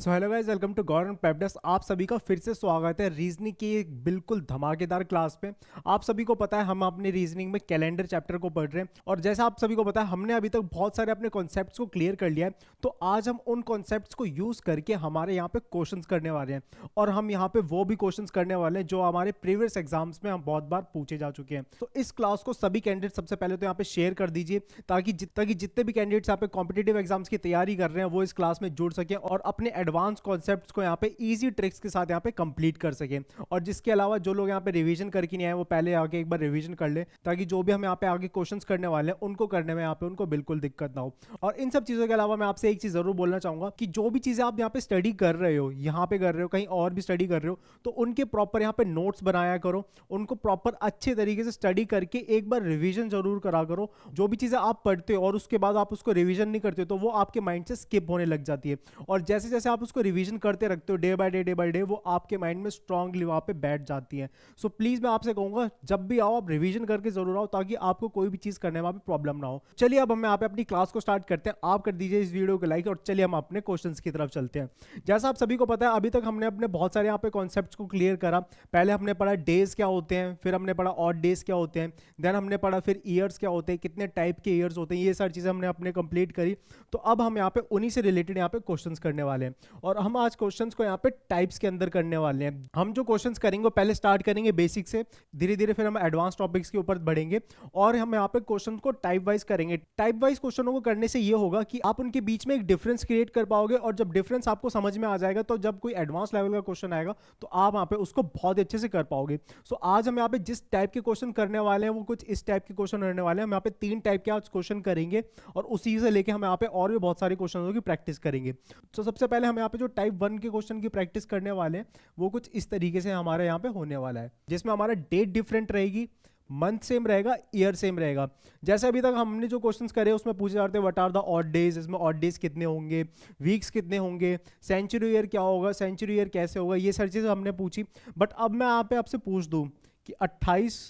So hello guys, welcome to Gordon Pepdesk. आप सभी का फिर से स्वागत है रीजनिंग की एक बिल्कुल धमाकेदार क्लास पे। आप सभी को पता है हम अपने रीजनिंग में कैलेंडर चैप्टर को पढ़ रहे हैं और जैसा आप सभी को पता है हमने अभी तक बहुत सारे अपने कॉन्सेप्ट्स को क्लियर कर लिया है। तो आज हम उन कॉन्सेप्ट्स को यूज करके हमारे यहाँ पे क्वेश्चंस करने वाले हैं और हम यहाँ पे वो भी क्वेश्चंस करने वाले हैं जो हमारे प्रीवियस एग्जाम्स में हम बहुत बार पूछे जा चुके हैं। तो इस क्लास को सभी कैंडिडेट सबसे पहले तो यहाँ पे शेयर कर दीजिए ताकि जितने भी कैंडिडेट्स यहाँ पे कॉम्पिटेटिव एग्जाम्स की तैयारी कर रहे हैं वो इस क्लास में जुड़ सके और अपने एडवांस कॉन्सेप्ट्स को यहाँ पे इजी ट्रिक्स के साथ यहाँ पे कंप्लीट कर सके। और जिसके अलावा जो लोग यहाँ पे रिवीजन करके नहीं आए वो पहले आके एक बार रिवीजन कर ले ताकि जो भी हम यहाँ पे आगे क्वेश्चंस करने वाले हैं उनको करने में यहाँ पे उनको बिल्कुल दिक्कत ना हो। और इन सब चीज़ों के अलावा मैं आपसे एक चीज़ जरूर बोलना चाहूँगा कि जो भी चीज़ें आप यहाँ पे स्टडी कर रहे हो, यहाँ पे कर रहे हो, कहीं और भी स्टडी कर रहे हो, तो उनके प्रॉपर यहाँ पे नोट्स बनाया करो, उनको प्रॉपर अच्छे तरीके से स्टडी करके एक बार रिवीजन जरूर करा करो। जो भी चीज़ें आप पढ़ते हो और उसके बाद आप उसको रिवीजन नहीं करते तो वो आपके माइंड से स्किप होने लग जाती है और जैसे जैसे आप उसको रिवीजन करते रखते हो डे बाय डे वो आपके माइंड में स्ट्रांगली वहां पे बैठ जाती है। सो प्लीज मैं आपसे कहूंगा जब भी आओ आप रिवीजन करके जरूर आओ ताकि आपको कोई भी चीज करने में वहां पे प्रॉब्लम ना हो। चलिए अब हम यहाँ पे अपनी क्लास को स्टार्ट करते हैं। आप कर दीजिए इस वीडियो को लाइक और चलिए हम अपने क्वेश्चंस की तरफ चलते हैं। जैसा आप सभी को पता है अभी तक हमने अपने बहुत सारे यहाँ पे कॉन्सेप्ट्स को क्लियर करा। पहले हमने पढ़ा डेज क्या होते हैं, फिर हमने पढ़ा ऑड डेज क्या होते हैं, देन हमने पढ़ा फिर ईयर्स क्या होते हैं, कितने टाइप के ईयर्स होते हैं, ये सारी चीजें हमने अपने कंप्लीट करी। तो अब हम यहाँ पे उन्हीं से रिलेटेड यहाँ पे क्वेश्चंस करने वाले हैं और हम आज क्वेश्चंस को यहाँ पे टाइप्स के अंदर करने वाले हैं। हम जो क्वेश्चंस करेंगे वो पहले स्टार्ट करेंगे बेसिक से, धीरे धीरे फिर हम एडवांस टॉपिक्स के ऊपर बढ़ेंगे और हम यहाँ पे क्वेश्चन को टाइप वाइज करेंगे। टाइप वाइज क्वेश्चनों को करने से ये होगा कि आप उनके बीच में एक डिफरेंस क्रिएट कर पाओगे और जब डिफरेंस आपको समझ में आ जाएगा तो जब कोई एडवांस लेवल का क्वेश्चन आएगा तो आप वहाँ पे उसको बहुत अच्छे से कर पाओगे। सो आज हम यहाँ पे जिस टाइप के क्वेश्चन करने वाले हैं वो कुछ इस टाइप के क्वेश्चन रहने वाले हैं। हम यहाँ पे 3 टाइप के आज क्वेश्चन करेंगे और उसी से लेके हम यहाँ पे और भी बहुत सारे क्वेश्चनों की प्रैक्टिस करेंगे। तो सबसे पहले हम यहाँ पे जो टाइप 1 के क्वेश्चन की प्रैक्टिस करने वाले हैं वो कुछ इस तरीके से हमारे यहाँ पे होने वाला है जिसमें हमारा डेट डिफरेंट रहेगी, मंथ सेम रहेगा, ईयर सेम रहेगा। जैसे अभी तक हमने जो क्वेश्चंस करे उसमें पूछे जाते हैं what are the odd days, इसमें ऑड डेज कितने होंगे, वीक्स कितने होंगे, सेंचुरी ईयर क्या होगा, सेंचुरी ईयर कैसे होगा, ये सारी चीजें हमने पूछी। बट अब मैं यहाँ पे आपसे पूछ दूं कि 28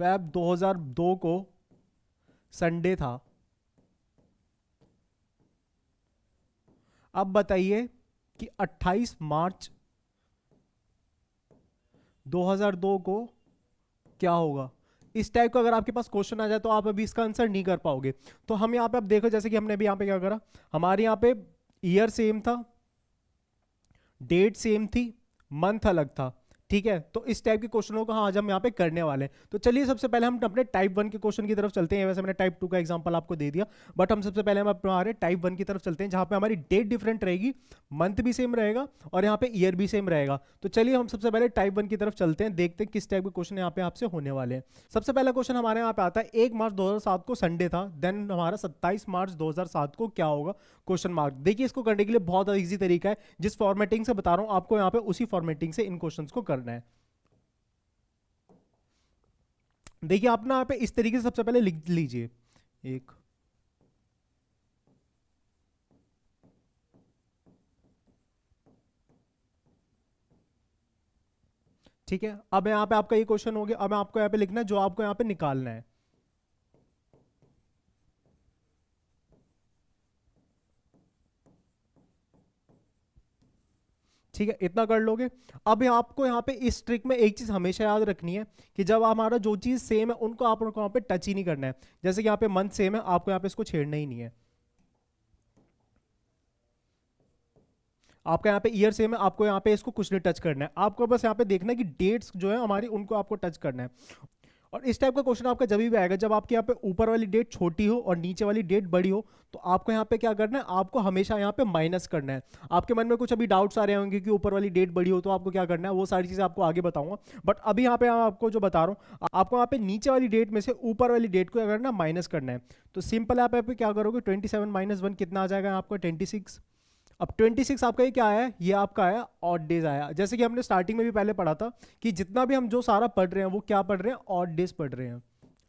फेब 2002 को संडे था। अब बताइए कि 28 मार्च 2002 को क्या होगा। इस टाइप का अगर आपके पास क्वेश्चन आ जाए तो आप अभी इसका आंसर नहीं कर पाओगे। तो हम यहाँ पे अब देखो जैसे कि हमने अभी यहाँ पे क्या करा, हमारे यहाँ पे ईयर सेम था, डेट सेम थी, मंथ अलग था। ठीक है, तो इस टाइप के क्वेश्चनों को आज हम यहाँ पे करने वाले हैं। तो चलिए सबसे पहले हम अपने टाइप 1 के क्वेश्चन की तरफ चलते हैं। वैसे मैंने टाइप 2 का एग्जांपल आपको दे दिया बट हम सबसे पहले हम हमारे टाइप 1 की तरफ चलते हैं जहाँ पे हमारी डेट डिफरेंट रहेगी, मंथ भी सेम रहेगा और यहाँ पे ईयर भी सेम रहेगा। तो चलिए हम सबसे पहले टाइप 1 की तरफ चलते हैं, देखते हैं किस टाइप के क्वेश्चन यहाँ पे आपसे होने वाले हैं। सबसे पहला क्वेश्चन हमारे यहाँ पे आता है 1 मार्च 2007 को संडे था, देन हमारा 27 मार्च 2007 को क्या होगा, क्वेश्चन मार्क। देखिए इसको करने के लिए बहुत ईजी तरीका है, जिस फॉर्मेटिंग से बता रहा हूँ आपको यहाँ पे उसी फॉर्मेटिंग से इन क्वेश्चन को करना है। देखिए आप ना यहाँ पे इस तरीके से सबसे पहले लिख लीजिए एक, ठीक है। अब यहाँ पे आपका ये क्वेश्चन हो गया। अब आपको यहाँ पे लिखना है जो आपको यहाँ पे निकालना है। ठीक है, इतना कर लोगे। अब आपको यहाँ पे इस ट्रिक में एक चीज हमेशा याद रखनी है कि जब हमारा जो चीज सेम है उनको आपको यहाँ पे टच ही नहीं करना है। जैसे कि यहाँ पे मंथ सेम है, आपको यहाँ पे इसको छेड़ना ही नहीं है। आपका यहाँ पे ईयर सेम है, आपको यहाँ पे इसको कुछ नहीं टच करना है। आपको बस यहाँ पे देखना है कि डेट्स जो है हमारी उनको आपको टच करना है। और इस टाइप का क्वेश्चन आपका जब भी आएगा जब आपके यहाँ पे ऊपर वाली डेट छोटी हो और नीचे वाली डेट बड़ी हो, तो आपको यहाँ पे क्या करना है, आपको हमेशा यहाँ पे माइनस करना है। आपके मन में कुछ अभी डाउट्स आ रहे होंगे कि ऊपर वाली डेट बड़ी हो तो आपको क्या करना है, वो सारी चीजें आपको आगे बताऊंगा। बट अभी यहाँ पे आपको जो बता रहा हूँ, आपको यहाँ पे नीचे वाली डेट में से ऊपर वाली डेट को क्या करना है, माइनस करना है। तो सिंपल आप यहाँ पे क्या करोगे, 27 माइनस 1 कितना आ जाएगा आपका, 26। अब 26 आपका ये क्या आया, ये आपका आया ऑड डेज आया। जैसे कि हमने स्टार्टिंग में भी पहले पढ़ा था कि जितना भी हम जो सारा पढ़ रहे हैं वो क्या पढ़ रहे हैं, ऑड डेज पढ़ रहे हैं।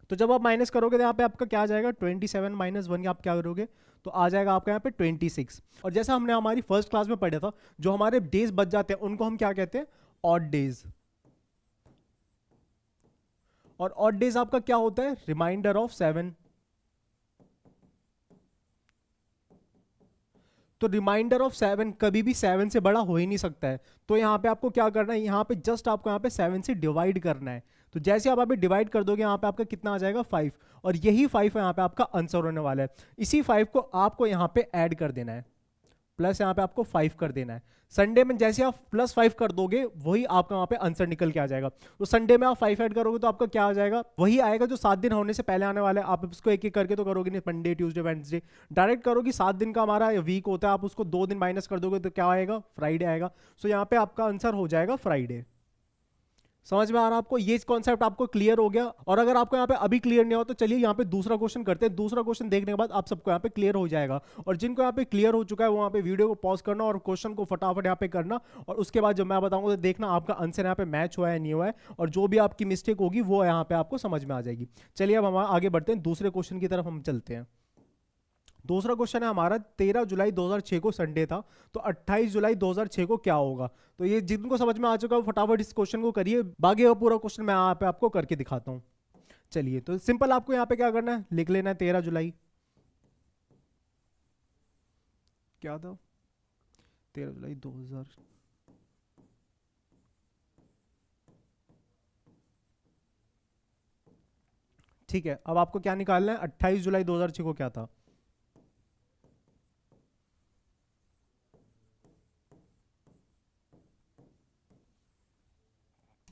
तो जब आप माइनस करोगे तो यहाँ पे आपका क्या आ जाएगा, 27 माइनस 1 आप क्या करोगे तो आ जाएगा आपका यहाँ पे 26। और जैसा हमने हमारी फर्स्ट क्लास में पढ़ा था, जो हमारे डेज बच जाते हैं उनको हम क्या कहते हैं, ऑड डेज। और ऑड डेज आपका क्या होता है, रिमाइंडर ऑफ 7। तो रिमाइंडर ऑफ 7 कभी भी 7 से बड़ा हो ही नहीं सकता है। तो यहाँ पे आपको क्या करना है, यहाँ पे जस्ट आपको यहाँ पे 7 से डिवाइड करना है। तो जैसे आप अभी डिवाइड कर दोगे यहाँ पे आपका कितना आ जाएगा 5, और यही 5 यहाँ पे आपका आंसर होने वाला है। इसी 5 को आपको यहाँ पे ऐड कर देना है, प्लस यहाँ पे आपको 5 कर देना है। संडे में जैसे आप +5 कर दोगे वही आपका वहाँ पे आंसर निकल के आ जाएगा। तो संडे में आप 5 ऐड करोगे तो आपका क्या आ जाएगा, वही आएगा जो 7 दिन होने से पहले आने वाला है। आप इसको एक एक करके तो करोगे नहीं, मंडे ट्यूसडे वेडनेसडे डायरेक्ट करोगे। 7 दिन का हमारा वीक होता है, आप उसको 2 दिन माइनस कर दोगे तो क्या आएगा, फ्राइडे आएगा। सो यहाँ पे आपका आंसर हो जाएगा फ्राइडे। समझ में आ रहा है आपको, ये कॉन्सेप्ट आपको क्लियर हो गया। और अगर आपको यहाँ पे अभी क्लियर नहीं हो तो चलिए यहाँ पे दूसरा क्वेश्चन करते हैं। दूसरा क्वेश्चन देखने के बाद आप सबको यहाँ पे क्लियर हो जाएगा। और जिनको यहाँ पे क्लियर हो चुका है वो यहाँ पे वीडियो को पॉज करना और क्वेश्चन को फटाफट यहाँ पे करना, और उसके बाद जब मैं बताऊंगा तो देखना आपका आंसर यहाँ पे मैच हुआ है नहीं हुआ है, और जो भी आपकी मिस्टेक होगी वो यहाँ पे आपको समझ में आ जाएगी। चलिए अब हम आगे बढ़ते हैं, दूसरे क्वेश्चन की तरफ हम चलते हैं। दूसरा क्वेश्चन है हमारा, 13 जुलाई 2006 को संडे था, तो 28 जुलाई 2006 को क्या होगा। तो ये जिनको समझ में आ चुका है फटाफट इस क्वेश्चन को करिए, बाकी का पूरा क्वेश्चन मैं यहाँ पे आपको करके दिखाता हूँ। चलिए तो सिंपल आपको यहाँ पे क्या करना है, लिख लेना है 13 जुलाई, क्या था 13 जुलाई 2000, ठीक है। अब आपको क्या निकालना है, 28 जुलाई 2006 को क्या था।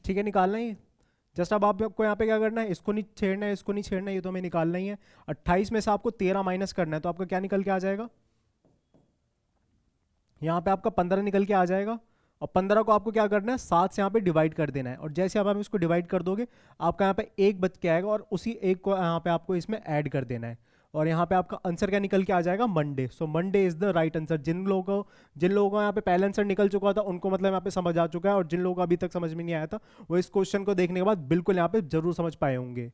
ठीक है, निकालना ही है। जस्ट अब आपको यहाँ पे क्या करना है, इसको नहीं छेड़ना है, इसको नहीं छेड़ना है, ये तो हमें निकालना ही है। 28 में से आपको 13 माइनस करना है, तो आपका क्या निकल के आ जाएगा, यहाँ पे आपका 15 निकल के आ जाएगा। और 15 को आपको क्या करना है, 7 से यहाँ पे डिवाइड कर देना है। और जैसे आप इसको डिवाइड कर दोगे आपका यहाँ पे 1 बच के आएगा, और उसी 1 को यहाँ पे आपको इसमें ऐड कर देना है। और यहाँ पे आपका आंसर क्या निकल के आ जाएगा, Monday. So Monday is the right answer. जिन लोगों को यहाँ पे पहला आंसर निकल चुका था उनको मतलब यहाँ पे समझ आ चुका है, और जिन लोगों को अभी तक समझ में नहीं आया था वो इस क्वेश्चन को देखने के बाद बिल्कुल यहाँ पे जरूर समझ पाए होंगे।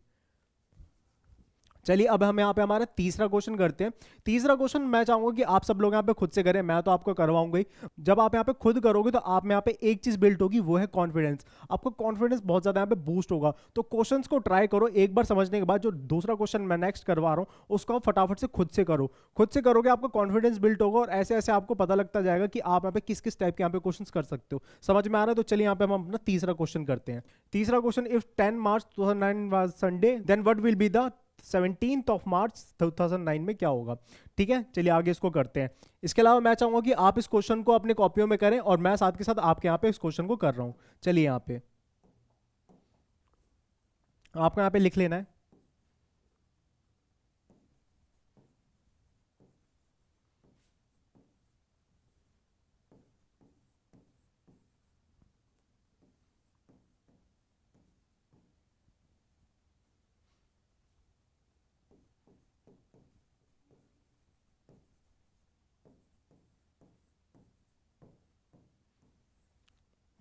चलिए अब हम यहाँ पे हमारा तीसरा क्वेश्चन करते हैं। तीसरा क्वेश्चन मैं चाहूंगा कि आप सब लोग यहाँ पे खुद से करें, मैं तो आपको करवाऊंगा ही। जब आप यहाँ पे खुद करोगे तो आप में यहाँ पे एक चीज बिल्ट होगी, वो है कॉन्फिडेंस। आपको कॉन्फिडेंस बहुत ज्यादा यहाँ पे बूस्ट होगा। तो क्वेश्चंस को ट्राई करो, एक बार समझने के बाद जो दूसरा क्वेश्चन मैं नेक्स्ट करवा रहा हूँ उसको आप फटाफट से खुद से करो। खुद से करोगे आपको कॉन्फिडेंस बिल्ट होगा, और ऐसे ऐसे आपको पता लगता जाएगा कि आप यहाँ पे किस किस टाइप के यहाँ पे क्वेश्चन कर सकते हो। समझ में आ रहा है, तो चलिए यहाँ पे हम अपना तीसरा क्वेश्चन करते हैं। तीसरा question, if 10 March 2009 was Sunday then what will be the 17th of March 2009 में क्या होगा। ठीक है, चलिए आगे इसको करते हैं। इसके अलावा मैं चाहूंगा कि आप इस क्वेश्चन को अपने कॉपियों में करें, और मैं साथ के साथ आपके यहाँ पे इस क्वेश्चन को कर रहा हूं। चलिए यहाँ पे आपको यहाँ पे लिख लेना है।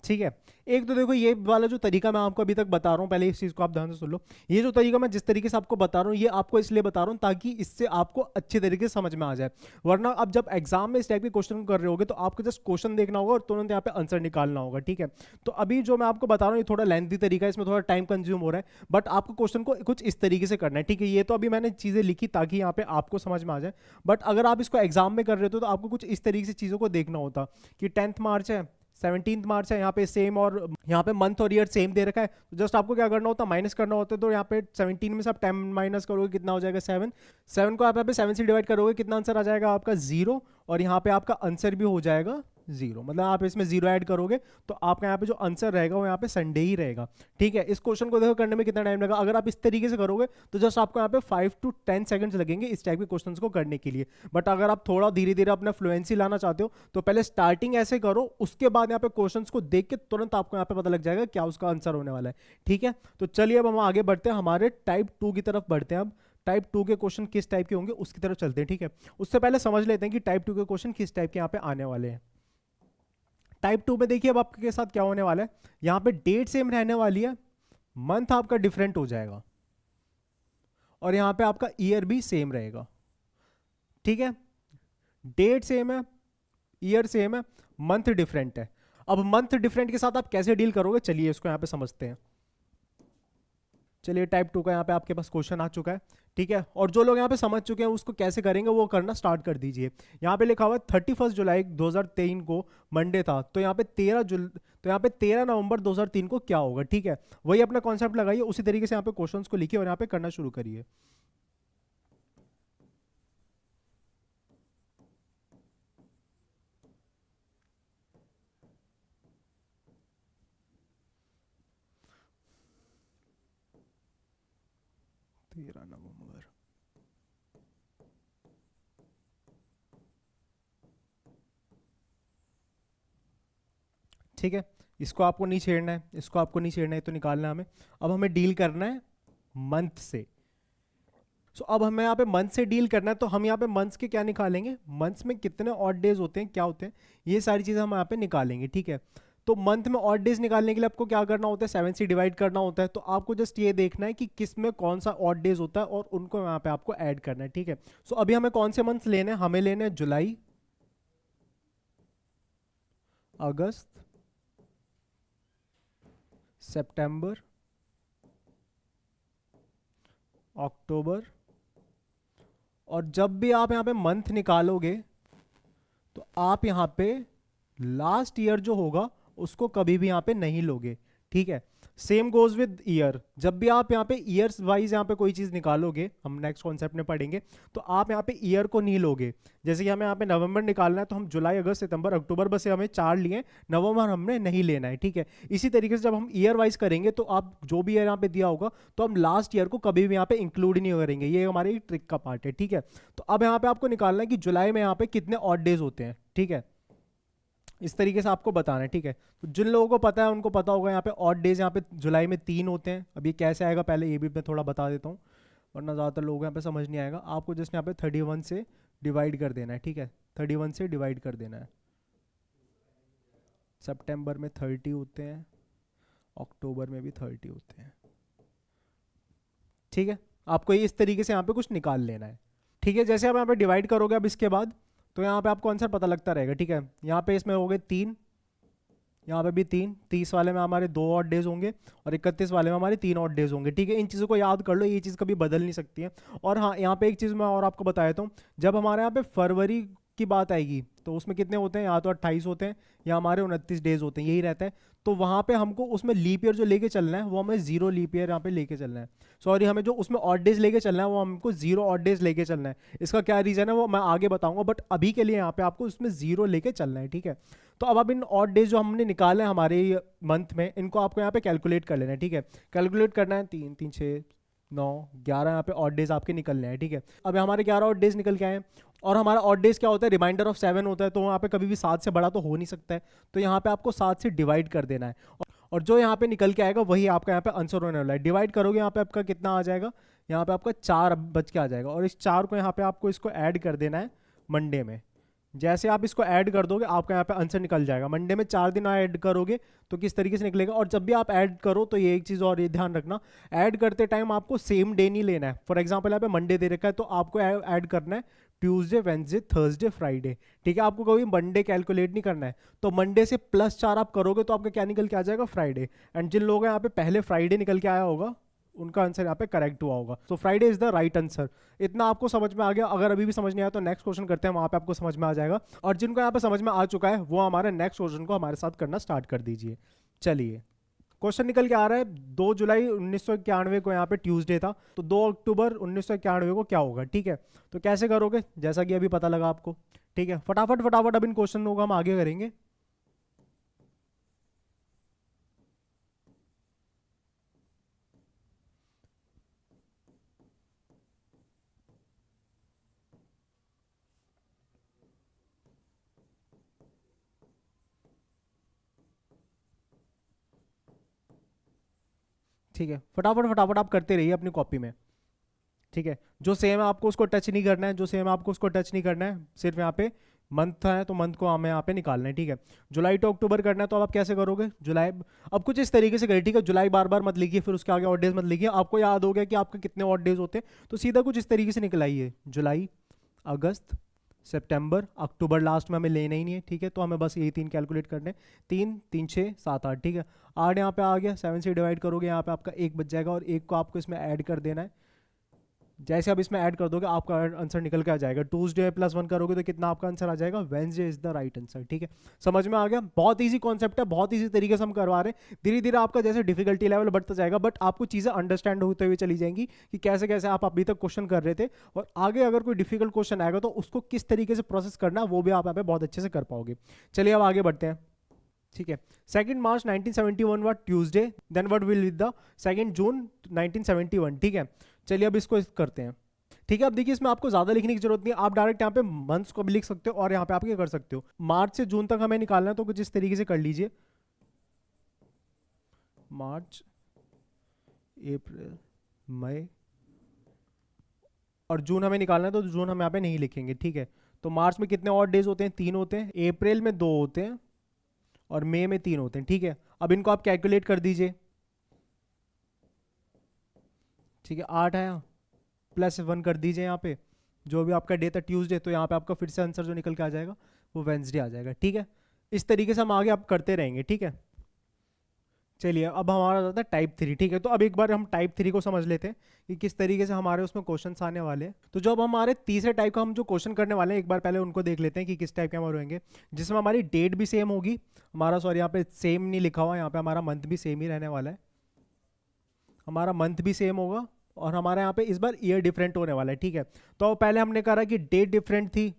ठीक है, एक तो देखो ये वाला जो तरीका मैं आपको अभी तक बता रहा हूँ, पहले इस चीज को आप ध्यान से सुन लो। ये जो तरीका मैं जिस तरीके से आपको बता रहा हूँ ये आपको इसलिए बता रहा हूँ ताकि इससे आपको अच्छे तरीके से समझ में आ जाए। वरना अब जब एग्जाम में इस टाइप के क्वेश्चन कर रहे होगे तो आपको जस्ट क्वेश्चन देखना होगा और तुरंत यहाँ पे आंसर निकालना होगा। ठीक है, तो अभी जो मैं आपको बता रहा हूँ ये थोड़ा लेंथी तरीका है, इसमें थोड़ा टाइम कंज्यूम हो रहा है, बट आपको क्वेश्चन को कुछ इस तरीके से करना है। ठीक है, ये तो अभी मैंने चीजें लिखी ताकि यहाँ पे आपको समझ में आ जाए, बट अगर आप इसको एग्जाम में कर रहे हो तो आपको कुछ इस तरीके से चीजों को देखना होता कि 10th मार्च है, 17th मार्च है, यहाँ पे सेम, और यहाँ पे मंथ और ईयर सेम दे रखा है। तो जस्ट आपको क्या करना होता है, माइनस करना होता है। तो यहाँ पे 17 में से आप 10 माइनस करोगे कितना हो जाएगा, 7। 7 को आप यहाँ पे 7 से डिवाइड करोगे कितना आंसर आ जाएगा आपका 0, और यहाँ पे आपका आंसर भी हो जाएगा 0। मतलब आप इसमें 0 ऐड करोगे तो आपका यहाँ पे जो आंसर रहेगा वो यहाँ पे संडे ही रहेगा। ठीक है, इस क्वेश्चन को देखो करने में कितना टाइम लगा। अगर आप इस तरीके से करोगे तो जस्ट आपको यहाँ पे 5 to 10 सेकंड्स लगेंगे इस टाइप के क्वेश्चंस को करने के लिए। बट अगर आप थोड़ा धीरे धीरे अपना फ्लुएंसी लाना चाहते हो तो पहले स्टार्टिंग ऐसे करो, उसके बाद यहाँ पे क्वेश्चंस को देख के तुरंत आपको यहाँ पे पता लग जाएगा क्या उसका आंसर होने वाला है। ठीक है, तो चलिए अब हम आगे बढ़ते हैं, हमारे टाइप 2 की तरफ बढ़ते हैं। अब टाइप 2 के क्वेश्चन किस टाइप के होंगे उसकी तरफ चलते हैं। ठीक है, उससे पहले समझ लेते हैं कि टाइप 2 के क्वेश्चन किस टाइप के यहाँ पे आने वाले हैं। टाइप 2 में देखिए अब आपके साथ क्या होने वाला है, यहाँ पे डेट सेम रहने वाली है, मंथ आपका डिफरेंट हो जाएगा, और यहाँ पे आपका ईयर भी सेम रहेगा। ठीक है, डेट सेम है, ईयर सेम है, मंथ डिफरेंट है। अब मंथ डिफरेंट के साथ आप कैसे डील करोगे, चलिए इसको यहाँ पे समझते हैं। चलिए टाइप 2 का यहाँ पे आपके पास क्वेश्चन आ चुका है, ठीक है। और जो लोग यहाँ पे समझ चुके हैं उसको कैसे करेंगे वो करना स्टार्ट कर दीजिए। यहाँ पे लिखा हुआ है 31 जुलाई 2003 को मंडे था, तो यहाँ पे 13 नवंबर 2003 को क्या होगा, ठीक है। वही अपना कॉन्सेप्ट लगाइए, उसी तरीके से यहाँ पे क्वेश्चंस को लिखिए और यहाँ पे करना शुरू करिए। तेरह नवंबर, ठीक है। इसको आपको नहीं छेड़ना है, इसको आपको नहीं छेड़ना है, तो निकालना है हमें। अब हमें डील करना है मंथ से। सो अब हमें यहाँ पे मंथ से डील करना है, तो हम यहाँ पे मंथ्स के क्या निकालेंगे, मंथ्स में कितने ऑड डेज होते हैं, क्या होते हैं, ये सारी चीज़ें हम यहाँ पे निकालेंगे, ठीक है। तो मंथ में ऑड डेज निकालने के लिए आपको क्या करना होता है, 7 से डिवाइड करना होता है। तो आपको जस्ट ये देखना है कि किस में कौन सा ऑड डेज होता है और उनको यहाँ पे आपको ऐड करना है, ठीक है। सो अभी हमें कौन से मंथ्स लेने हैं, हमें लेने हैं जुलाई, अगस्त, सितंबर, अक्टूबर। और जब भी आप यहाँ पे मंथ निकालोगे तो आप यहाँ पे लास्ट ईयर जो होगा उसको कभी भी यहाँ पे नहीं लोगे, ठीक है। सेम गोज विद ईयर, जब भी आप यहाँ पे ईयर्स वाइज यहाँ पे कोई चीज़ निकालोगे, हम नेक्स्ट कॉन्सेप्ट में पढ़ेंगे, तो आप यहाँ पे ईयर को नहीं लोगे। जैसे कि हमें यहाँ पे नवंबर निकालना है तो हम जुलाई, अगस्त, सितंबर, अक्टूबर बस से हमें 4 लिए, नवंबर हमने नहीं लेना है, ठीक है। इसी तरीके से जब हम ईयर वाइज करेंगे तो आप जो भी ईयर यहाँ पे दिया होगा तो हम लास्ट ईयर को कभी भी यहाँ पे इंक्लूड नहीं करेंगे, ये हमारे ट्रिक का पार्ट है, ठीक है। तो अब यहाँ पे आपको निकालना है कि जुलाई में यहाँ पे कितने ऑड डेज होते हैं, ठीक है। इस तरीके से आपको बताना है, ठीक है। तो जिन लोगों को पता है उनको पता होगा यहाँ पे ऑड डेज यहाँ पे जुलाई में 3 होते हैं। अब ये कैसे आएगा पहले ये भी मैं थोड़ा बता देता हूँ, वरना ज़्यादातर लोग यहाँ पे समझ नहीं आएगा। आपको जस्ट यहाँ पे 31 से डिवाइड कर देना है, ठीक है। 31 से डिवाइड कर देना है। सितंबर में 30 होते हैं, अक्टूबर में भी 30 होते हैं, ठीक है। आपको ये इस तरीके से यहाँ पे कुछ निकाल लेना है, ठीक है। जैसे आप यहाँ पे डिवाइड करोगे अब इसके बाद, तो यहाँ पे आपको आंसर पता लगता रहेगा, ठीक है। यहाँ पे इसमें हो गए 3, यहाँ पे भी 3, 30 वाले में हमारे 2 ऑड डेज होंगे और 31 वाले में हमारे 3 ऑड डेज होंगे, ठीक है। इन चीज़ों को याद कर लो, ये चीज़ कभी बदल नहीं सकती है। और हाँ, यहाँ पे एक चीज़ मैं और आपको बता देता हूँ, जब हमारे यहाँ पे फरवरी की बात आएगी तो उसमें कितने होते हैं, या तो 28 होते हैं या हमारे 29 डेज होते हैं, यही रहता है। तो वहाँ पे हमको उसमें लीप ईयर जो लेके चलना है वो हमें 0 लीप ईयर यहाँ पे लेके चलना है। सॉरी, हमें जो उसमें ऑड डेज लेके चलना है वो हमको 0 ऑड डेज लेके चलना है। इसका क्या रीज़न है वो मैं आगे बताऊंगा, बट अभी के लिए यहाँ पे आपको उसमें 0 लेके चलना है, ठीक है। तो अब इन ऑड डेज जो हमने निकाले हैं हमारे मंथ में, इनको आपको यहाँ पे कैलकुलेट कर लेना है, ठीक है। कैलकुलेट करना है, 3 3 6 9 11 यहाँ पे ऑड डेज आपके निकलने हैं, ठीक है। अब हमारे 11 ऑड डेज निकल के आए हैं और हमारा ऑड डेज क्या होता है, रिमाइंडर ऑफ 7 होता है, तो वहाँ पे कभी भी 7 से बड़ा तो हो नहीं सकता है, तो यहाँ पे आपको 7 से डिवाइड कर देना है और जो यहाँ पे निकल के आएगा वही आपका यहाँ पे आंसर होने वाला है। डिवाइड करोगे यहाँ पे आपका कितना आ जाएगा, यहाँ पे आपका 4 बच के आ जाएगा और इस 4 को यहाँ पे आपको इसको ऐड कर देना है मंडे में। जैसे आप इसको ऐड कर दोगे आपका यहाँ पे आंसर निकल जाएगा। मंडे में 4 दिन ऐड करोगे तो किस तरीके से निकलेगा। और जब भी आप ऐड करो तो ये एक चीज़ और ये ध्यान रखना, ऐड करते टाइम आपको सेम डे नहीं लेना है। फॉर एग्जांपल यहाँ पे मंडे दे रखा है तो आपको ऐड करना है ट्यूसडे, वेंसडे, थर्सडे, फ्राइडे, ठीक है। आपको कभी मंडे कैलकुलेट नहीं करना है। तो मंडे से +4 आप करोगे तो आपका क्या निकल के आ जाएगा, फ्राइडे। एंड जिन लोगों का यहाँ पे पहले फ्राइडे निकल के आया होगा उनका आंसर यहाँ पे करेक्ट हुआ होगा। So Friday is the right answer. इतना आपको समझ में आ गया। अगर अभी भी समझ नहीं आया तो नेक्स्ट क्वेश्चन करते हैं, वहां पे आपको समझ में आ जाएगा। और जिनको यहाँ पे समझ में आ चुका है वो हमारे नेक्स्ट क्वेश्चन को हमारे साथ करना स्टार्ट कर दीजिए। चलिए, क्वेश्चन निकल के आ रहा है 2 जुलाई 1991 को यहाँ पे ट्यूसडे था, तो 2 अक्टूबर 1991 को क्या होगा, ठीक है। तो कैसे करोगे, जैसा कि अभी पता लगा आपको, ठीक है। फटाफट फटाफट अब इन क्वेश्चन को हम आगे करेंगे। ठीक है, फटाफट फटाफट आप करते रहिए अपनी कॉपी में, ठीक है। जो सेम है आपको उसको टच नहीं करना है, जो सेम है आपको उसको टच नहीं करना है। सिर्फ यहाँ पे मंथ है तो मंथ को हमें यहाँ पे निकालना है, ठीक है। जुलाई टू अक्टूबर करना है तो अब आप कैसे करोगे, जुलाई अब कुछ इस तरीके से करिए, ठीक है। जुलाई बार बार मत लिखिए, फिर उसके आगे ऑड डेज मत लिखिए। आपको याद हो गया कि आपके कितने ऑड डेज होते हैं, तो सीधा कुछ इस तरीके से निकलाइए, जुलाई, अगस्त, सितंबर, अक्टूबर लास्ट में हमें लेना ही नहीं है, ठीक है। तो हमें बस यही 3 कैलकुलेट करने हैं, 3 3 6 7 8, ठीक है। 8 यहाँ पे आ गया, 7 से डिवाइड करोगे यहाँ पे आपका 1 बच जाएगा, और 1 को आपको इसमें ऐड कर देना है। जैसे आप इसमें ऐड कर दोगे आपका आंसर निकल के आ जाएगा। ट्यूसडे प्लस 1 करोगे तो कितना आपका आंसर आ जाएगा, Wednesday is the right answer, ठीक है। समझ में आ गया? बहुत ईजी कॉन्सेप्ट है, बहुत ईजी तरीके से हम करवा रहे हैं। धीरे धीरे आपका जैसे डिफिकल्टी लेवल बढ़ता जाएगा, बट आपको चीज़ें अंडरस्टैंड होते हुए चली जाएंगी कि कैसे कैसे आप अभी तक क्वेश्चन कर रहे थे, और आगे अगर कोई डिफिकल्ट क्वेश्चन आएगा तो उसको किस तरीके से प्रोसेस करना है वो भी आप यहाँ पे बहुत अच्छे से कर पाओगे। चलिए अब आगे बढ़ते हैं, ठीक है। 2 March 1971 was Tuesday, then what will be the 2 June 1971, ठीक है। चलिए अब इसको करते हैं, ठीक है। अब देखिए इसमें आपको ज्यादा लिखने की जरूरत नहीं है, आप डायरेक्ट यहाँ पे मंथ्स को भी लिख सकते हो और यहाँ पे आप क्या कर सकते हो, मार्च से जून तक हमें निकालना है तो कुछ इस तरीके से कर लीजिए, मार्च, अप्रैल, मई, और जून हमें निकालना है तो जून हम यहाँ पे नहीं लिखेंगे, ठीक है। तो मार्च में कितने और डेज होते हैं, 3 होते हैं, अप्रैल में 2 होते हैं, और मई में 3 होते हैं, ठीक है। अब इनको आप कैलकुलेट कर दीजिए, ठीक है। 8 आया, प्लस 1 कर दीजिए यहाँ पे, जो भी आपका डे था ट्यूसडे, तो यहाँ पे आपका फिर से आंसर जो निकल के आ जाएगा वो वेंसडे आ जाएगा, ठीक है। इस तरीके से हम आगे आप करते रहेंगे, ठीक है। चलिए अब हमारा जाता है टाइप 3, ठीक है। तो अब एक बार हम टाइप 3 को समझ लेते हैं कि किस तरीके से हमारे उसमें क्वेश्चंस आने वाले हैं। तो जो अब हमारे तीसरे टाइप का हम जो क्वेश्चन करने वाले हैं, एक बार पहले उनको देख लेते हैं कि किस टाइप के हमारे होंगे, जिसमें हमारी डेट भी सेम होगी, हमारा सॉरी यहाँ पे सेम नहीं लिखा हुआ, यहाँ पे हमारा मंथ भी सेम ही रहने वाला है, हमारा मंथ भी सेम होगा, और हमारे यहाँ पे इस बार ईयर डिफरेंट होने वाला है, ठीक है। तो पहले हमने करा कि डेट डिफरेंट थी,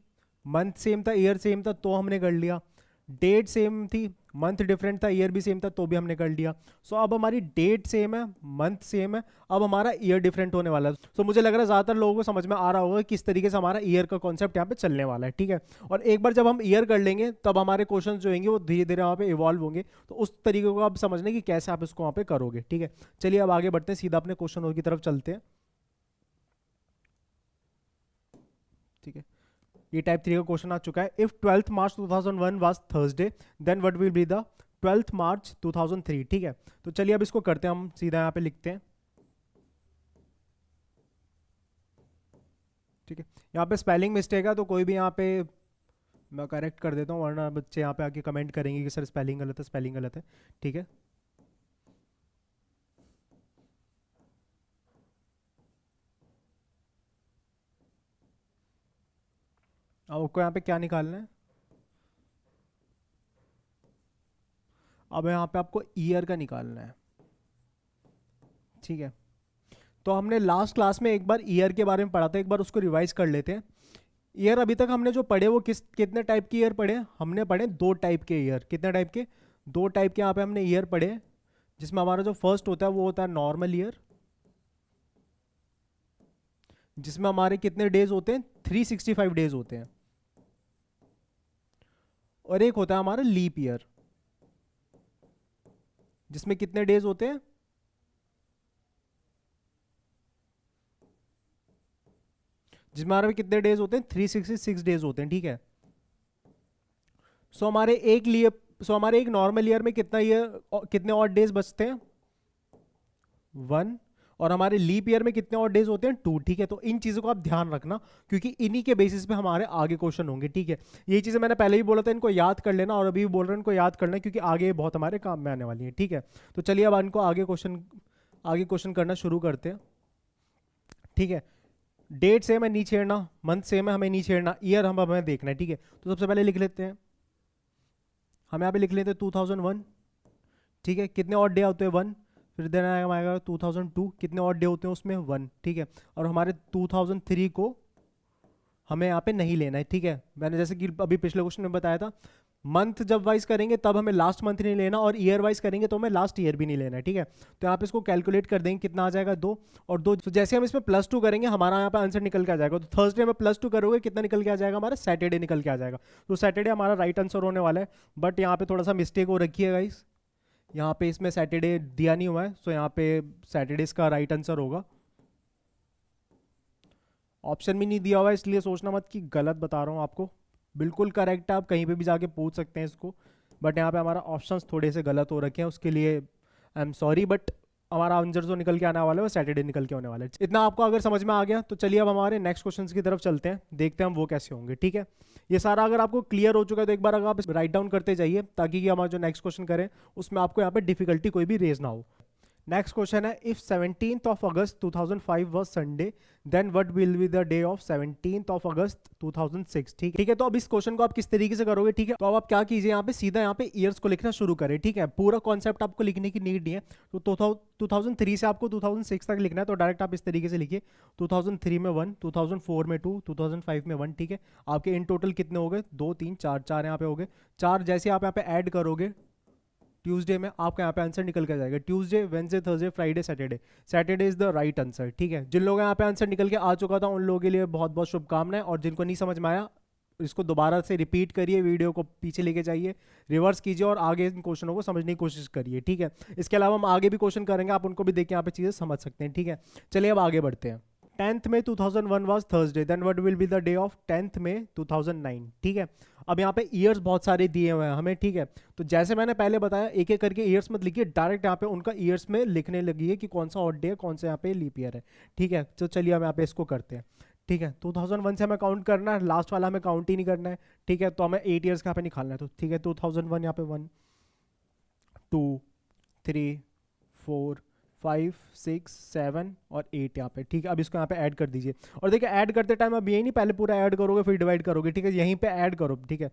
मंथ सेम था, ईयर सेम था, तो हमने कर लिया। डेट सेम थी, मंथ डिफरेंट था, ईयर भी सेम था, तो भी हमने कर लिया। सो अब हमारी डेट सेम है, मंथ सेम है, अब हमारा ईयर डिफरेंट होने वाला है। सो मुझे लग रहा है ज़्यादातर लोगों को समझ में आ रहा होगा किस तरीके से हमारा ईयर का कॉन्सेप्ट यहाँ पे चलने वाला है, ठीक है। और एक बार जब हम ईयर कर लेंगे तब हमारे क्वेश्चन जो होंगे वो धीरे धीरे वहाँ पे इवॉल्व होंगे, तो उस तरीके को आप समझने की कैसे आप इसको वहाँ पे करोगे, ठीक है। चलिए अब आगे बढ़ते हैं, सीधा अपने क्वेश्चन की तरफ चलते हैं, ठीक है। ये टाइप 3 का क्वेश्चन आ चुका है। If 12th March 2001 was Thursday, then what will be the 12th March 2003, ठीक है। तो चलिए अब इसको करते हैं, हम सीधा यहाँ पे लिखते हैं, ठीक है। यहाँ पे स्पेलिंग मिस्टेक है तो कोई भी यहाँ पे मैं करेक्ट कर देता हूँ, वरना बच्चे यहाँ पे आके कमेंट करेंगे कि सर स्पेलिंग गलत है, स्पेलिंग गलत है, ठीक है। अब आपको यहाँ पे क्या निकालना है, अब यहाँ पे आपको ईयर का निकालना है, ठीक है। तो हमने लास्ट क्लास में एक बार ईयर के बारे में पढ़ा था, एक बार उसको रिवाइज कर लेते हैं। ईयर अभी तक हमने जो पढ़े वो कितने टाइप के ईयर पढ़े, हमने पढ़े 2 टाइप के ईयर। कितने टाइप के, 2 टाइप के यहाँ पे हमने ईयर पढ़े, जिसमें हमारा जो फर्स्ट होता है वो होता है नॉर्मल ईयर, जिसमें हमारे कितने डेज होते हैं, 365 डेज होते हैं। और एक होता है हमारा लीप ईयर, जिसमें कितने डेज होते हैं, जिसमें हमारे कितने डेज होते हैं, 366 डेज होते हैं, ठीक है। सो हमारे एक नॉर्मल ईयर में कितने और डेज बचते हैं, 1, और हमारे लीप ईयर में कितने और डेज होते हैं, 2, ठीक है। तो इन चीज़ों को आप ध्यान रखना, क्योंकि इन्हीं के बेसिस पे हमारे आगे क्वेश्चन होंगे, ठीक है। ये चीज़ें मैंने पहले भी बोला था, इनको याद कर लेना, और अभी भी बोल रहा हूँ इनको याद करना, क्योंकि आगे बहुत हमारे काम में आने वाली है, ठीक है। तो चलिए अब इनको आगे क्वेश्चन करना शुरू करते हैं, ठीक है। डेट सेम है, नहीं छेड़ना, मंथ सेम है, हमें नहीं छेड़ना, ईयर हमें देखना है, ठीक है। तो सबसे पहले लिख लेते हैं, हम यहाँ पे लिख लेते हैं 2001, ठीक है। कितने और डे होते हैं, 1, फिर देन आएगा 2002, कितने और डे होते हैं उसमें, 1, ठीक है। और हमारे 2003 को हमें यहाँ पे नहीं लेना है, ठीक है। मैंने जैसे कि अभी पिछले क्वेश्चन में बताया था, मंथ जब वाइज करेंगे तब हमें लास्ट मंथ नहीं लेना, और ईयर वाइज करेंगे तो हमें लास्ट ईयर भी नहीं लेना है, ठीक है। तो यहाँ पे इसको कैलकुलेट कर देंगे, कितना आ जाएगा, 2 और 2। तो जैसे हम इसमें +2 करेंगे हमारा यहाँ पे आंसर निकल के आ जाएगा। तो थर्सडे में +2 करोगे कितना निकल के आ जाएगा, हमारा सैटरडे निकल के आ जाएगा। तो सैटरडे हमारा राइट आंसर होने वाला है, बट यहाँ पे थोड़ा सा मिस्टेक हो रखी है गाइस, यहाँ पे इसमें सैटरडे दिया नहीं हुआ है, सो यहाँ पे सैटरडे इसका राइट आंसर होगा। ऑप्शन भी नहीं दिया हुआ है, इसलिए सोचना मत कि गलत बता रहा हूँ आपको, बिल्कुल करेक्ट है, आप कहीं पे भी जाके पूछ सकते हैं इसको, बट यहाँ पे हमारा ऑप्शंस थोड़े से गलत हो रखे हैं, उसके लिए आई एम सॉरी, बट हमारा आंसर जो निकल के आने वाला है वो सैटरडे निकल के होने वाला है। इतना आपको अगर समझ में आ गया तो चलिए अब हमारे नेक्स्ट क्वेश्चंस की तरफ चलते हैं, देखते हैं हम वो कैसे होंगे। ठीक है, ये सारा अगर आपको क्लियर हो चुका है तो एक बार अगर आप राइट डाउन करते जाइए, ताकि कि हमारा जो नेक्स्ट क्वेश्चन करें उसमें आपको यहाँ पे डिफिकल्टी कोई भी रेज ना हो। नेक्स्ट क्वेश्चन है, if 17th of August 2005 was Sunday, then what will be the day of 17th of August 2006। ठीक है, तो अब इस क्वेश्चन को आप किस तरीके से करोगे। ठीक है, तो अब आप क्या कीजिए, यहाँ पे सीधा यहाँ पे ईयर्स को लिखना शुरू करें। ठीक है, पूरा कॉन्सेप्ट आपको लिखने की नीड नहीं है, तो 2003 से आपको 2006 तक लिखना है, तो डायरेक्ट आप इस तरीके से लिखिए 2003 में 1, 2004 में 2, 2005 में 1। ठीक है, आपके इन टोटल कितने हो गए, 2 3 4, 4 यहाँ पे हो गए। 4 जैसे आप यहाँ पे ऐड करोगे ट्यूसडे में, आपका यहाँ पे आंसर निकल के जाएगा। Tuesday, Wednesday, Thursday, Friday, Saturday. Saturday is the right answer. ठीक है, जिन लोगों का यहाँ पे आंसर निकल के आ चुका था उन लोगों के लिए बहुत बहुत शुभकामनाएं, और जिनको नहीं समझ में आया इसको दोबारा से रिपीट करिए, वीडियो को पीछे लेके जाइए, रिवर्स कीजिए और आगे इन क्वेश्चनों को समझने की कोशिश करिए। ठीक है, इसके अलावा हम आगे भी क्वेश्चन करेंगे, आप उनको भी देख के यहाँ पे चीज़ें समझ सकते हैं। ठीक है, चलिए अब आगे बढ़ते हैं। 10th May 2001 was Thursday, then what will be the day of 10th May 2009। ठीक है, अब यहाँ पे ईयर्स बहुत सारे दिए हुए हैं हमें। ठीक है, तो जैसे मैंने पहले बताया एक एक करके ईयर्स मत लिखिए, डायरेक्ट यहाँ पे उनका ईयर्स में लिखने लगिए कि कौन सा ऑड डे है, कौन सा यहाँ पे लीप ईयर है। ठीक है, तो चलिए हम यहाँ पे इसको करते हैं। ठीक है, 2001 से हमें काउंट करना है, लास्ट वाला हमें काउंट ही नहीं करना है। ठीक है, तो हमें 8 ईयर्स का यहाँ पे निकालना है। तो ठीक है, 2001 यहाँ पे 1 2 3 4 5 6 7 और 8 यहाँ पे। ठीक है, अब इसको यहाँ पे ऐड कर दीजिए, और देखिए ऐड करते टाइम अब यही नहीं पहले पूरा ऐड करोगे फिर डिवाइड करोगे। ठीक है, यहीं पे ऐड करो। ठीक है,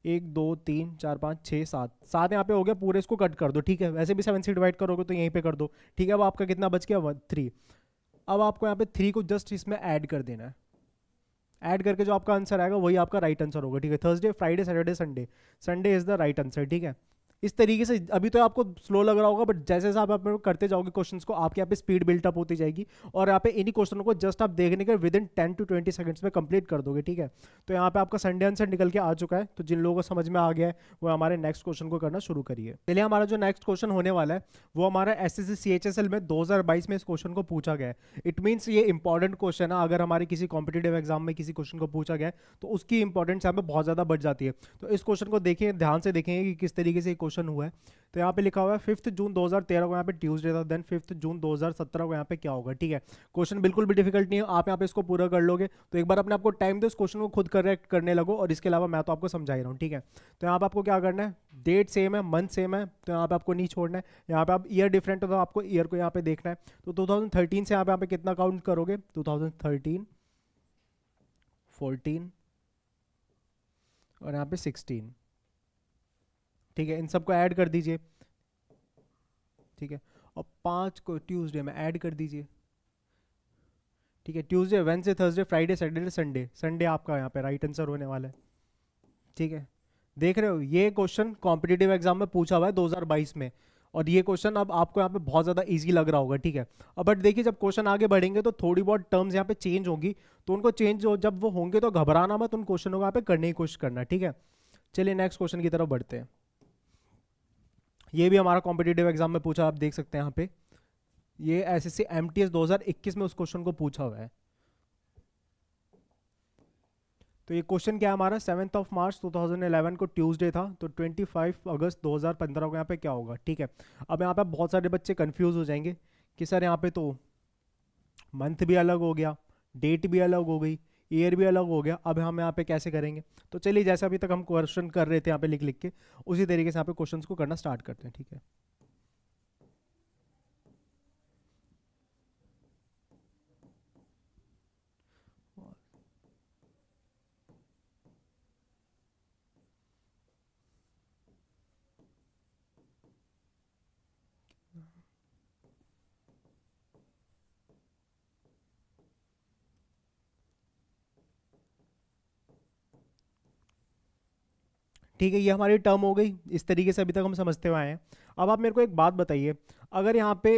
1 2 3 4 5 6 7 7 यहाँ पे हो गया, पूरे इसको कट कर दो। ठीक है, वैसे भी 7 से डिवाइड करोगे तो यहीं पे कर दो। ठीक है, अब आपका कितना बच गया, 3। अब आपको यहाँ पे 3 को जस्ट इसमें ऐड कर देना है। ऐड करके जो आपका आंसर आएगा वही आपका राइट आंसर होगा। ठीक है, Thursday, Friday, Saturday, Sunday. Sunday is the right answer. ठीक है, इस तरीके से अभी तो आपको स्लो लग रहा होगा, बट जैसे जैसे आप करते जाओगे क्वेश्चंस को, आपके यहाँ पे स्पीड बिल्टअप होती जाएगी, और यहाँ पे इन्हीं क्वेश्चनों को जस्ट आप देखने के विद इन 10 to 20 सेकंड्स में कंप्लीट कर दोगे। ठीक है, तो यहाँ पे आपका संडे आंसर निकल के आ चुका है, तो जिन लोगों को समझ में आ गया है वो हमारे नेक्स्ट क्वेश्चन को करना शुरू करिए। चलिए, हमारा जो नेक्स्ट क्वेश्चन होने वाला है वो हमारा SSC CHSL में 2022 में इस क्वेश्चन को पूछा गया है। इट मीन्स ये इंपॉर्टेंट क्वेश्चन है, अगर हमारे किसी कॉम्पिटेटिव एग्जाम में किसी क्वेश्चन को पूछा गया है तो उसकी इंपॉर्टेंस यहाँ पे बहुत ज़्यादा बढ़ जाती है। तो इस क्वेश्चन को देखिए, ध्यान से देखेंगे कि किस तरीके से क्वेश्चन हुआ है। तो यहाँ पे लिखा हुआ है 5 जून 2013 को यहाँ पे ट्यूसडे था, देन 5 जून 2017 को यहाँ पे क्या होगा। ठीक है, क्वेश्चन बिल्कुल भी डिफिकल्ट नहीं है, आप यहाँ पे इसको पूरा कर लोगे। तो एक बार अपने आपको टाइम दो, इस क्वेश्चन को खुद करेक्ट करने लगो, और इसके अलावा मैं तो आपको समझा ही रहा हूँ। ठीक है, तो यहाँ पे आपको क्या करना है, डेट सेम है, मंथ सेम है, तो यहाँ पे आपको नहीं छोड़ना है। यहाँ पे आप ईयर डिफरेंट है तो आपको ईयर को यहाँ पे देखना है। तो 2013 से यहाँ पे कितना काउंट करोगे, 2013, 14 और यहाँ पे 16। ठीक है, इन सबको ऐड कर दीजिए। ठीक है, और 5 को ट्यूसडे में ऐड कर दीजिए। ठीक है, Tuesday, Wednesday, Thursday, Friday, Saturday, Sunday. Sunday आपका यहाँ पे राइट आंसर होने वाला है। ठीक है, देख रहे हो ये क्वेश्चन कॉम्पिटिटिव एग्जाम में पूछा हुआ है 2022 में, और ये क्वेश्चन अब आपको यहाँ पे बहुत ज़्यादा इजी लग रहा होगा। ठीक है, अब बट देखिए जब क्वेश्चन आगे बढ़ेंगे तो थोड़ी बहुत टर्म्स यहाँ पे चेंज होंगी, तो उनको चेंज जब वो होंगे तो घबराना मत, उन क्वेश्चनों को यहाँ पे करने की कोशिश करना। ठीक है, चलिए नेक्स्ट क्वेश्चन की तरफ बढ़ते हैं। ये भी हमारा कॉम्पिटिटिव एग्जाम में पूछा, आप देख सकते हैं यहाँ पे, ये SSC MTS 2021 में उस क्वेश्चन को पूछा हुआ है। तो ये क्वेश्चन क्या है हमारा, 7 मार्च 2011 को ट्यूसडे था, तो 25 अगस्त 2015 को यहाँ पे क्या होगा। ठीक है, अब यहाँ पे बहुत सारे बच्चे कंफ्यूज हो जाएंगे कि सर यहाँ पे तो मंथ भी अलग हो गया, डेट भी अलग हो गई, ईयर भी अलग हो गया, अब हम यहाँ पे कैसे करेंगे। तो चलिए, जैसे अभी तक हम क्वेश्चन कर रहे थे यहाँ पे लिख लिख के, उसी तरीके से यहाँ पे क्वेश्चन को करना स्टार्ट करते हैं। ठीक है, ठीक है, ये हमारी टर्म हो गई। इस तरीके से अभी तक हम समझते हुए आए हैं। अब आप मेरे को एक बात बताइए, अगर यहाँ पे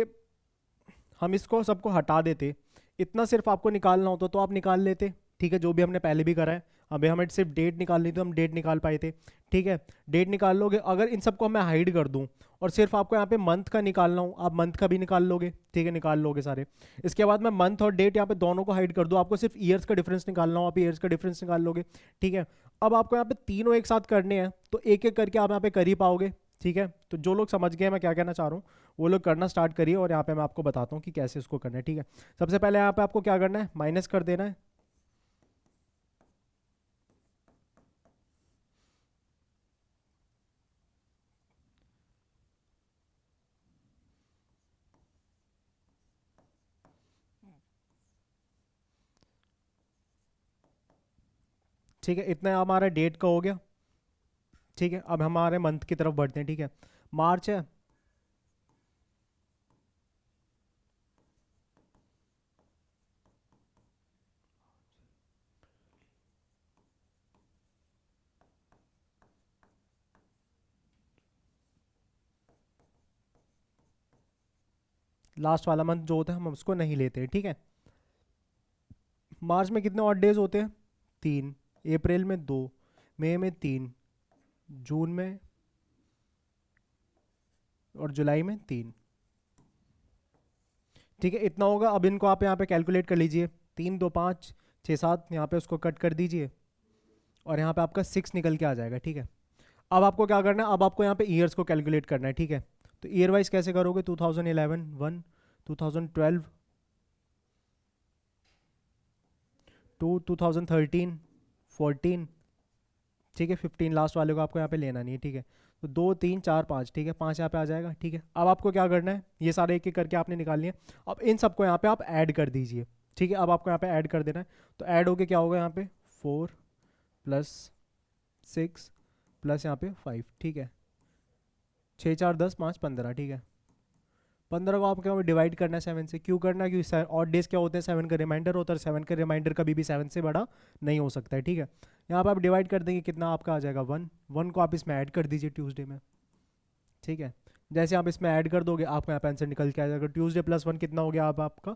हम इसको सबको हटा देते, इतना सिर्फ आपको निकालना होता तो आप निकाल लेते। ठीक है, जो भी हमने पहले भी करा है, अभी हमें सिर्फ डेट निकालनी थी तो हम डेट निकाल पाए थे। ठीक है, डेट निकाल लोगे, अगर इन सबको मैं हाइड कर दूं और सिर्फ आपको यहाँ पे मंथ का निकालना हो, आप मंथ का भी निकाल लोगे। ठीक है, निकाल लोगे सारे। इसके बाद मैं मंथ और डेट यहाँ पे दोनों को हाइड कर दूं, आपको सिर्फ ईयर्स का डिफरेंस निकालना हो, आप ईयर्स का डिफरेंस निकाल लोगे। ठीक है, अब आपको यहाँ पे तीनों एक साथ करने हैं, तो एक एक करके आप यहाँ पे कर ही पाओगे। ठीक है, तो जो लोग समझ गए मैं क्या कहना चाह रहा हूँ वो लोग करना स्टार्ट करिए और यहाँ पे मैं आपको बताता हूँ कि कैसे उसको करना है, ठीक है। सबसे पहले यहाँ पे आपको क्या करना है, माइनस कर देना है। ठीक है, इतना हमारा डेट का हो गया। ठीक है, अब हमारे मंथ की तरफ बढ़ते हैं, ठीक है। मार्च है, लास्ट वाला मंथ जो होता है हम उसको नहीं लेते हैं, ठीक है। मार्च में कितने ऑड डेज होते हैं, 3। अप्रैल में 2, मई में 3, जून में और जुलाई में 3। ठीक है, इतना होगा। अब इनको आप यहाँ पे कैलकुलेट कर लीजिए, 3 2 5 6 7, यहाँ पे उसको कट कर दीजिए और यहाँ पे आपका 6 निकल के आ जाएगा, ठीक है। अब आपको क्या करना है, अब आपको यहाँ पे ईयर्स को कैलकुलेट करना है, ठीक है। तो ईयर वाइज कैसे करोगे, 2011 1, 2012 2, 2013 14, ठीक है। 15 लास्ट वाले को आपको यहाँ पे लेना नहीं है, ठीक है। तो 2 3 4 5, ठीक है, 5 यहाँ पे आ जाएगा, ठीक है। अब आपको क्या करना है, ये सारे एक एक करके आपने निकालनी है। अब इन सबको यहाँ पे आप ऐड कर दीजिए, ठीक है। अब आपको यहाँ पे ऐड कर देना है, तो ऐड होके क्या होगा यहाँ पे 4 प्लस 6 प्लस यहाँ पे 5, ठीक है। 6 4 10 5 15, ठीक है। 15 को आपको डिवाइड करना है 7 से। क्यों करना है, क्योंकि ऑड डेज क्या होते हैं, 7 का रिमाइंडर होता है। 7 का रिमाइंडर कभी भी 7 से बड़ा नहीं हो सकता है, ठीक है। यहाँ पर आप डिवाइड कर देंगे, कितना आपका आ जाएगा 1। 1 को आप इसमें ऐड कर दीजिए ट्यूसडे में, ठीक है। जैसे आप इसमें ऐड कर दोगे आपको यहाँ पे आंसर निकल के आ जाएगा। ट्यूसडे प्लस 1 कितना हो गया, अब आपका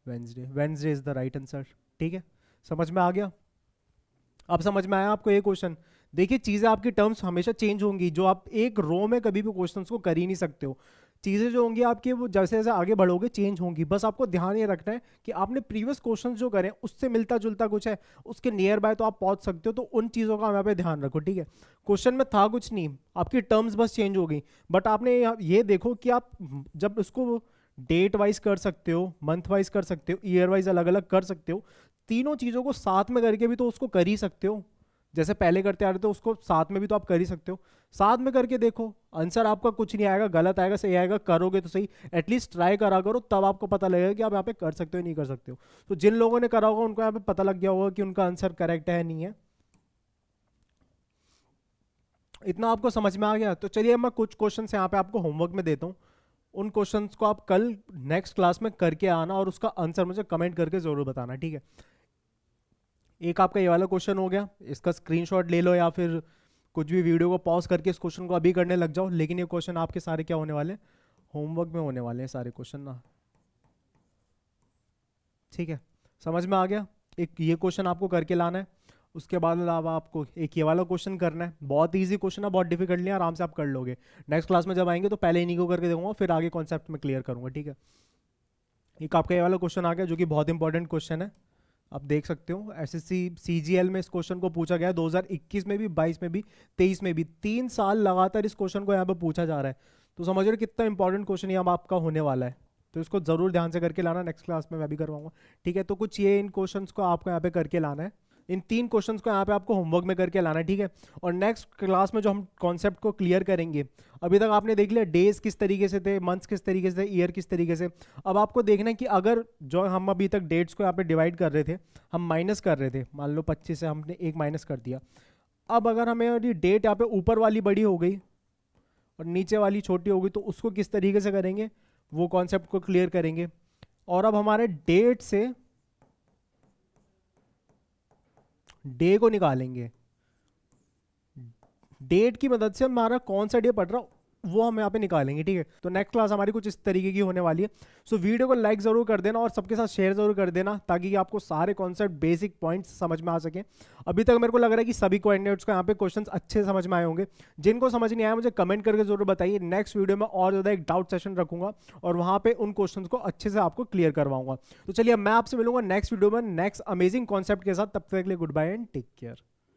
Wednesday. Wednesday is the right answer, ठीक है। समझ में आ गया, अब समझ में आया आपको ये क्वेश्चन। देखिए चीज़ें आपकी टर्म्स हमेशा चेंज होंगी, जो आप एक रो में कभी भी क्वेश्चंस को कर ही नहीं सकते हो। चीज़ें जो होंगी आपकी वो जैसे जैसे आगे बढ़ोगे चेंज होंगी। बस आपको ध्यान ये रखना है कि आपने प्रीवियस क्वेश्चंस जो करें उससे मिलता जुलता कुछ है, उसके नियर बाय तो आप पहुंच सकते हो। तो उन चीज़ों का यहाँ पे ध्यान रखो, ठीक है। क्वेश्चन में था कुछ नहीं, आपकी टर्म्स बस चेंज हो गई। बट आपने ये देखो कि आप जब उसको डेट वाइज कर सकते हो, मंथ वाइज कर सकते हो, ईयर वाइज अलग अलग कर सकते हो, तीनों चीज़ों को साथ में करके भी तो उसको कर ही सकते हो। जैसे पहले करते आ रहे थे उसको साथ में भी तो आप कर ही सकते हो। साथ में करके देखो, आंसर आपका कुछ नहीं आएगा, गलत आएगा सही आएगा, करोगे तो सही, एटलीस्ट ट्राई करा करो, तब आपको पता लगेगा कि आप यहाँ पे कर सकते हो नहीं कर सकते हो। तो जिन लोगों ने करा होगा उनको यहाँ पे पता लग गया होगा कि उनका आंसर करेक्ट है नहीं है। इतना आपको समझ में आ गया। तो चलिए मैं कुछ क्वेश्चन यहाँ पे आपको होमवर्क में देता हूँ। उन क्वेश्चंस को आप कल नेक्स्ट क्लास में करके आना और उसका आंसर मुझे कमेंट करके जरूर बताना, ठीक है। एक आपका ये वाला क्वेश्चन हो गया, इसका स्क्रीनशॉट ले लो या फिर कुछ भी वीडियो को पॉज करके इस क्वेश्चन को अभी करने लग जाओ। लेकिन ये क्वेश्चन आपके सारे क्या होने वाले, होमवर्क में होने वाले हैं सारे क्वेश्चन ना, ठीक है। समझ में आ गया। एक ये क्वेश्चन आपको करके लाना है, उसके बाद अलावा आपको एक ये वाला क्वेश्चन करना है। बहुत इजी क्वेश्चन है, बहुत डिफिकल्ट नहीं है, आराम से आप कर लोगे। नेक्स्ट क्लास में जब आएंगे तो पहले इन्हीं को करके दूंगा, फिर आगे कॉन्सेप्ट में क्लियर करूंगा, ठीक है। एक आपका ये वाला क्वेश्चन आ गया जो कि बहुत इंपॉर्टेंट क्वेश्चन है, आप देख सकते हो। एसएससी सीजीएल में इस क्वेश्चन को पूछा गया 2021 में भी, 22 में भी, 23 में भी। 3 साल लगातार इस क्वेश्चन को यहाँ पे पूछा जा रहा है। तो समझ रहे हो कितना इंपॉर्टेंट क्वेश्चन ये अब आपका होने वाला है। तो इसको जरूर ध्यान से करके लाना, नेक्स्ट क्लास में मैं भी करवाऊंगा, ठीक है। तो कुछ ये इन क्वेश्चंस को आपको यहाँ पे करके लाना है। इन 3 क्वेश्चंस को यहाँ पे आपको होमवर्क में करके लाना है, ठीक है। और नेक्स्ट क्लास में जो हम कॉन्सेप्ट को क्लियर करेंगे, अभी तक आपने देख लिया डेज किस तरीके से थे, मंथ्स किस तरीके से, ईयर किस तरीके से। अब आपको देखना है कि अगर जो हम अभी तक डेट्स को यहाँ पे डिवाइड कर रहे थे, हम माइनस कर रहे थे, मान लो 25 से हमने एक माइनस कर दिया। अब अगर हमें डेट यहाँ पे ऊपर वाली बड़ी हो गई और नीचे वाली छोटी हो गई, तो उसको किस तरीके से करेंगे, वो कॉन्सेप्ट को क्लियर करेंगे। और अब हमारे डेट से डे को निकालेंगे। डेट की मदद से हमारा कौन सा डे पड़ रहा वो हम यहाँ पे निकालेंगे, ठीक है। तो नेक्स्ट क्लास हमारी कुछ इस तरीके की होने वाली है। सो वीडियो को लाइक जरूर कर देना और सबके साथ शेयर जरूर कर देना, ताकि आपको सारे कॉन्सेप्ट बेसिक पॉइंट्स समझ में आ सके। अभी तक मेरे को लग रहा है कि सभी कोऑर्डिनेट्स को यहाँ पे क्वेश्चंस अच्छे समझ में आए होंगे। जिनको समझ नहीं आया मुझे कमेंट करके जरूर बताइए। नेक्स्ट वीडियो में और ज़्यादा एक डाउट सेशन रखूंगा और वहाँ पे उन क्वेश्चंस को अच्छे से आपको क्लियर करवाऊंगा। तो चलिए मैं आपसे मिलूंगा नेक्स्ट वीडियो में नेक्स्ट अमेजिंग कॉन्सेप्ट के साथ। तब तक के लिए good bye and take care.